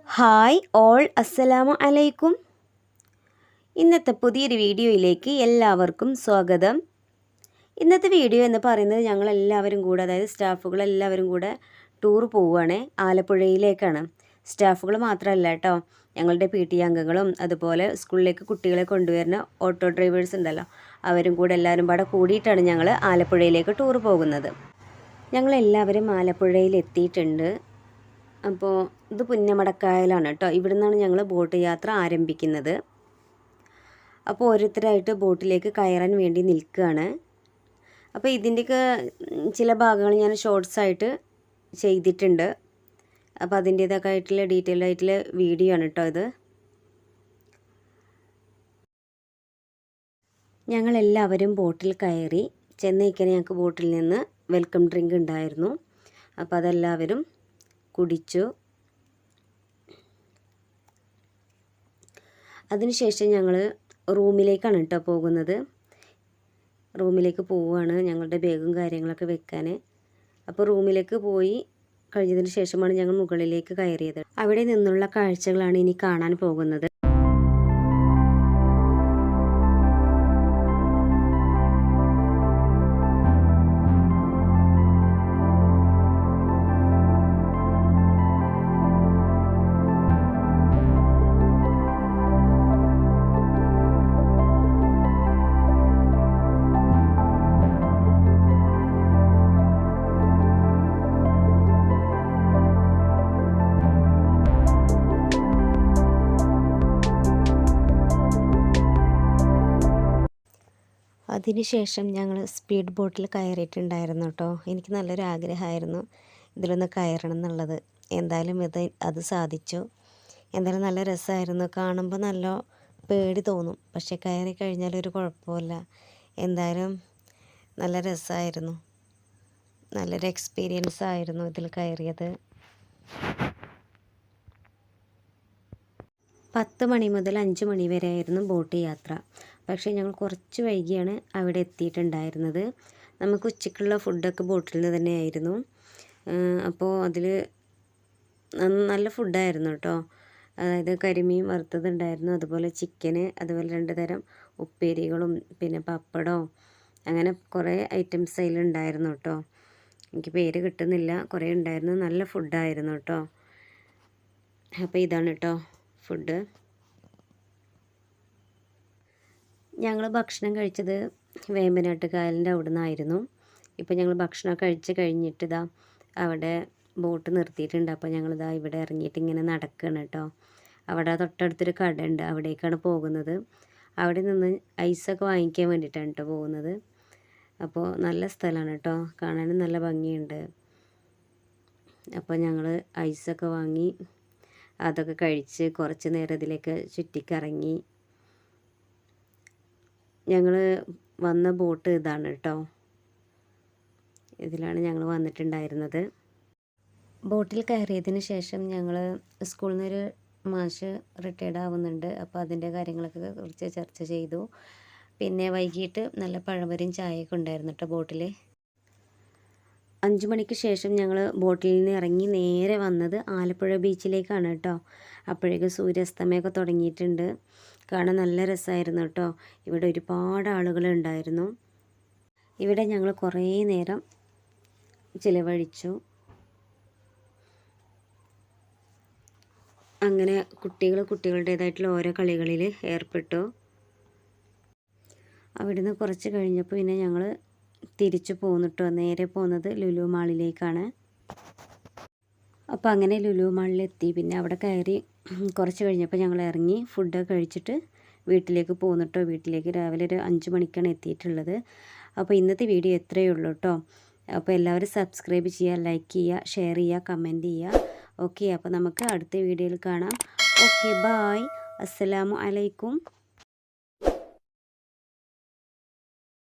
Hi all, അസ്സലാമു അലൈക്കും. ഇന്നത്തെ പുതിയൊരു വീഡിയോയിലേക്ക് എല്ലാവർക്കും സ്വാഗതം. ഇന്നത്തെ വീഡിയോ എന്ന് പറയുന്നത് ഞങ്ങളെല്ലാവരും കൂടെ, അതായത് സ്റ്റാഫുകളെല്ലാവരും കൂടെ ടൂർ പോവുകയാണ്. ആലപ്പുഴയിലേക്കാണ്. സ്റ്റാഫുകൾ മാത്രമല്ല കേട്ടോ, ഞങ്ങളുടെ PT അംഗങ്ങളും അതുപോലെ സ്കൂളിലേക്ക് കുട്ടികളെ കൊണ്ടുവരുന്ന ഓട്ടോ ഡ്രൈവേഴ്സ് ഉണ്ടല്ലോ, അവരും കൂടെ എല്ലാവരും പാടെ കൂടിയിട്ടാണ് ഞങ്ങൾ ആലപ്പുഴയിലേക്ക് ടൂർ പോകുന്നത്. ഞങ്ങളെല്ലാവരും ആലപ്പുഴയിൽ എത്തിയിട്ടുണ്ട്. അപ്പോൾ ഇത് പുന്നമടക്കായലാണ് കേട്ടോ. ഇവിടെ നിന്നാണ് ഞങ്ങൾ ബോട്ട് യാത്ര ആരംഭിക്കുന്നത്. അപ്പോൾ ഓരോരുത്തരായിട്ട് ബോട്ടിലേക്ക് കയറാൻ വേണ്ടി നിൽക്കുകയാണ്. അപ്പോൾ ഇതിൻ്റെയൊക്കെ ചില ഭാഗങ്ങൾ ഞാൻ ഷോർട്സ് ആയിട്ട് ചെയ്തിട്ടുണ്ട്. അപ്പോൾ അതിൻ്റേതൊക്കെ ആയിട്ടുള്ള ഡീറ്റെയിൽഡ് ആയിട്ടുള്ള വീഡിയോ ആണ് കേട്ടോ ഇത്. ഞങ്ങളെല്ലാവരും ബോട്ടിൽ കയറി. ചെന്നൈക്കനെ ഞങ്ങൾക്ക് ബോട്ടിൽ നിന്ന് വെൽക്കം ഡ്രിങ്ക് ഉണ്ടായിരുന്നു. അപ്പോൾ അതെല്ലാവരും കുടിച്ചു. അതിനുശേഷം ഞങ്ങൾ റൂമിലേക്കാണ് കേട്ടോ പോകുന്നത്. റൂമിലേക്ക് പോവുകയാണ്, ഞങ്ങളുടെ ബാഗും കാര്യങ്ങളൊക്കെ വെക്കാൻ. അപ്പോൾ റൂമിലേക്ക് പോയി കഴിഞ്ഞതിന് ശേഷമാണ് ഞങ്ങൾ മുകളിലേക്ക് കയറിയത്. അവിടെ നിന്നുള്ള കാഴ്ചകളാണ് ഇനി കാണാൻ പോകുന്നത്. അതിനുശേഷം ഞങ്ങൾ സ്പീഡ് ബോട്ടിൽ കയറിയിട്ടുണ്ടായിരുന്നു കേട്ടോ. എനിക്ക് നല്ലൊരു ആഗ്രഹമായിരുന്നു ഇതിലൊന്ന് കയറണം എന്നുള്ളത്. എന്തായാലും അത് സാധിച്ചു. എന്തായാലും നല്ല രസമായിരുന്നു. കാണുമ്പോൾ നല്ല പേടി തോന്നും, പക്ഷെ കയറി കഴിഞ്ഞാൽ ഒരു കുഴപ്പമില്ല. എന്തായാലും നല്ല രസമായിരുന്നു. നല്ലൊരു എക്സ്പീരിയൻസ് ആയിരുന്നു ഇതിൽ കയറിയത്. 10 മണി മുതൽ 5 മണി വരെ ആയിരുന്നു ബോട്ട് യാത്ര. പക്ഷേ ഞങ്ങൾ കുറച്ച് വൈകിയാണ് അവിടെ എത്തിയിട്ടുണ്ടായിരുന്നത്. നമുക്ക് ഉച്ചയ്ക്കുള്ള ഫുഡൊക്കെ ബോട്ടിൽ നിന്ന് തന്നെയായിരുന്നു. അപ്പോൾ അതിൽ നല്ല ഫുഡായിരുന്നു കേട്ടോ. അതായത് കരിമീൻ വറുത്തതുണ്ടായിരുന്നു, അതുപോലെ ചിക്കന്, അതുപോലെ 2 തരം ഉപ്പേരികളും പിന്നെ പപ്പടവും, അങ്ങനെ കുറേ ഐറ്റംസ് അതിലുണ്ടായിരുന്നു കേട്ടോ. എനിക്ക് പേര് കിട്ടുന്നില്ല, കുറേ ഉണ്ടായിരുന്നു. നല്ല ഫുഡായിരുന്നു കേട്ടോ. അപ്പോൾ ഇതാണ് കേട്ടോ ഫുഡ്. ഞങ്ങൾ ഭക്ഷണം കഴിച്ചത് വേമ്പനാട്ട് കായലിൻ്റെ അവിടെ നിന്നായിരുന്നു. ഇപ്പോൾ ഞങ്ങൾ ഭക്ഷണം കഴിച്ച് കഴിഞ്ഞിട്ട് ഇതാ അവിടെ ബോട്ട് നിർത്തിയിട്ടുണ്ട്. അപ്പോൾ ഞങ്ങളിതാ ഇവിടെ ഇറങ്ങിയിട്ട് ഇങ്ങനെ നടക്കുകയാണ് കേട്ടോ. അവിടെ തൊട്ടടുത്തൊരു കടയുണ്ട്, അവിടേക്കാണ് പോകുന്നത്. അവിടെ നിന്ന് ഐസൊക്കെ വാങ്ങിക്കാൻ വേണ്ടിയിട്ടാണ് കേട്ടോ പോകുന്നത്. അപ്പോൾ നല്ല സ്ഥലമാണ് കേട്ടോ, കാണാനും നല്ല ഭംഗിയുണ്ട്. അപ്പോൾ ഞങ്ങൾ ഐസൊക്കെ വാങ്ങി അതൊക്കെ കഴിച്ച് കുറച്ച് നേരം ഇതിലേക്ക് ചുറ്റിക്കറങ്ങി. ഞങ്ങൾ വന്ന ബോട്ട് ഇതാണ് കേട്ടോ. ഇതിലാണ് ഞങ്ങൾ വന്നിട്ടുണ്ടായിരുന്നത്. ബോട്ടിൽ കയറിയതിന് ശേഷം ഞങ്ങൾ സ്കൂളിൽ നിന്നൊരു മാഷ് റിട്ടയർഡ് ആവുന്നുണ്ട്. അപ്പോൾ അതിൻ്റെ കാര്യങ്ങളൊക്കെ കുറിച്ച് ചർച്ച ചെയ്തു. പിന്നെ വൈകിട്ട് നല്ല പഴംപൊരിയും ചായയൊക്കെ ഉണ്ടായിരുന്നു കേട്ടോ ബോട്ടിൽ. 5 മണിക്ക് ശേഷം ഞങ്ങൾ ബോട്ടിൽ നിന്ന് ഇറങ്ങി നേരെ വന്നത് ആലപ്പുഴ ബീച്ചിലേക്കാണ് കേട്ടോ. അപ്പോഴേക്കും സൂര്യാസ്തമയമൊക്കെ തുടങ്ങിയിട്ടുണ്ട്. കാണാൻ നല്ല രസമായിരുന്നു കേട്ടോ. ഇവിടെ ഒരുപാട് ആളുകളുണ്ടായിരുന്നു. ഇവിടെ ഞങ്ങൾ കുറേ നേരം ചിലവഴിച്ചു. അങ്ങനെ കുട്ടികളുടേതായിട്ടുള്ള ഓരോ കളികളിൽ ഏർപ്പെട്ടു. അവിടുന്ന് കുറച്ച് കഴിഞ്ഞപ്പോൾ പിന്നെ ഞങ്ങൾ തിരിച്ചു പോന്നിട്ടോ. നേരെ പോകുന്നത് ലുലു മാളിലേക്കാണ്. അപ്പോൾ അങ്ങനെ ലുലു മാളിലെത്തി. പിന്നെ അവിടെ കയറി കുറച്ച് കഴിഞ്ഞപ്പോൾ ഞങ്ങൾ ഇറങ്ങി ഫുഡ് കഴിച്ചിട്ട് വീട്ടിലേക്ക് പോന്നിട്ടോ. വീട്ടിലേക്ക് രാവിലെ ഒരു 5 മണിക്കാണ് എത്തിയിട്ടുള്ളത്. അപ്പോൾ ഇന്നത്തെ വീഡിയോ എത്രയേ ഉള്ളൂ കേട്ടോ. അപ്പോൾ എല്ലാവരും സബ്സ്ക്രൈബ് ചെയ്യുക, ലൈക്ക് ചെയ്യുക, ഷെയർ ചെയ്യുക, കമൻറ്റ് ചെയ്യുക. ഓക്കെ, അപ്പോൾ നമുക്ക് അടുത്ത വീഡിയോയിൽ കാണാം. ഓക്കെ, ബായ്, അസ്സലാമു അലൈക്കും.